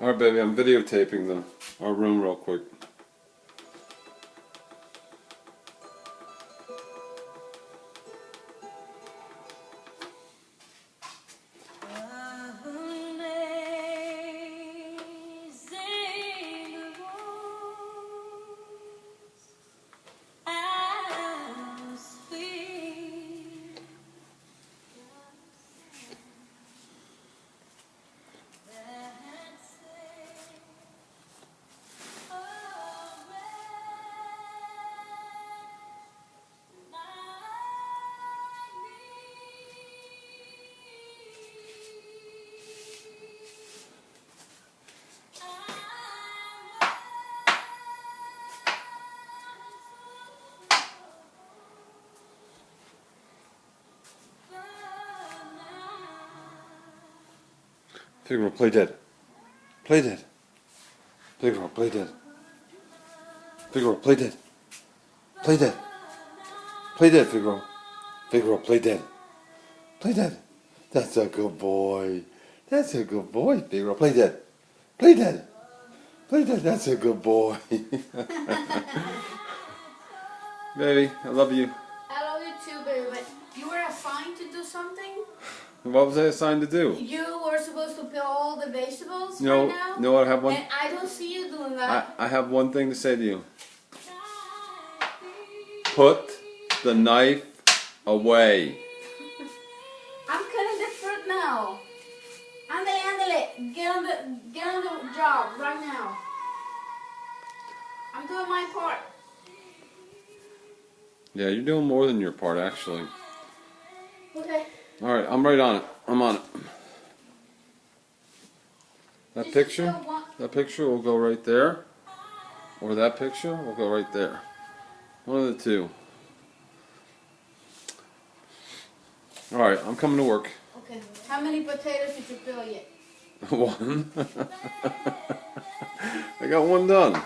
Alright, baby, I'm videotaping our room real quick. Figaro, play dead. Play dead. Figaro, play dead. Figaro, play dead. Play dead. Play dead, Figaro. Figaro, play dead. Play dead. That's a good boy. That's a good boy, Figaro. Play dead. Play dead. Play dead. That's a good boy. Baby, I love you. I love you too, baby, but you were assigned to do something? What was I assigned to do? You were supposed to peel all the vegetables No, right now? no, I have one. And I don't see you doing that. I have one thing to say to you. Put the knife away. I'm cutting the fruit now. Ándale. Get on the job right now. I'm doing my part. Yeah, you're doing more than your part, actually. Okay. Alright, I'm right on it. I'm on it. That picture will go right there. Or that picture will go right there. One of the two. Alright, I'm coming to work. Okay. How many potatoes did you peel yet? One. I got one done.